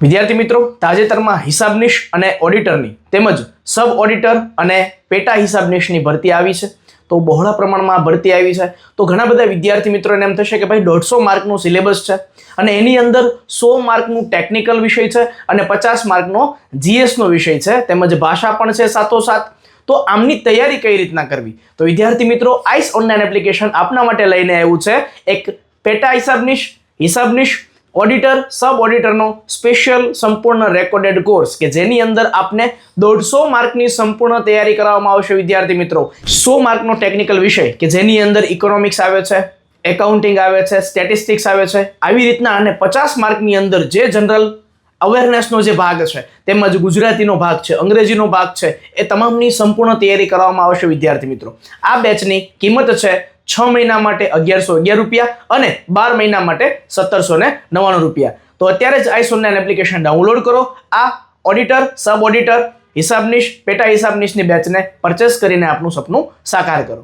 વિદ્યાર્થી મિત્રો, તાજેતરમાં હિસાબનીશ અને ઓડિટરની તેમજ સબ ઓડિટર અને પેટા હિસાબનીશની ભરતી આવી છે. તો બહોળા પ્રમાણમાં ભરતી આવી છે. તો ઘણા બધા વિદ્યાર્થી મિત્રોને એમ થશે કે ભાઈ 150 માર્કનું સિલેબસ છે અને એની અંદર 100 માર્કનું ટેકનિકલ વિષય છે અને 50 માર્કનો જીએસનો વિષય છે, તેમજ ભાષા પણ છે સાથોસાથ. તો આમની તૈયારી કઈ રીતના કરવી? તો વિદ્યાર્થી મિત્રો, આઈસ ઓનલાઈન એપ્લિકેશન આપના માટે લઈને આવ્યું છે એક પેટા હિસાબનીશ, ઓડિટર, સબ ઓડિટરનો સ્પેશિયલ સંપૂર્ણ રેકોર્ડેડ કોર્સ કે જેની અંદર આપને 150 માર્કની સંપૂર્ણ તૈયારી કરવામાં આવશે. વિદ્યાર્થી મિત્રો, 100 માર્કનો ટેકનિકલ વિષય કે જેની અંદર ઇકોનોમિક્સ આવે છે, એકાઉન્ટિંગ આવે છે, સ્ટેટિસ્ટિક્સ આવે છે, આવી રીતના, અને 50 માર્કની અંદર જે જનરલ અવેરનેસનો જે ભાગ છે, તેમજ ગુજરાતીનો ભાગ છે, અંગ્રેજીનો ભાગ છે, એ તમામની સંપૂર્ણ તૈયારી કરવામાં આવશે. વિદ્યાર્થી મિત્રો, આ બેચની કિંમત છે 6 મહિના માટે 1111 રૂપિયા અને 12 મહિના માટે 1799 રૂપિયા. તો અત્યારે જ આઈસ ઓનલાઈન એપ્લિકેશન ડાઉનલોડ કરો. આ ઓડિટર, સબ ઓડિટર, હિસાબનીશ, પેટા હિસાબનીશની બેચને પરચેસ કરીને આપનું સપનું સાકાર કરો.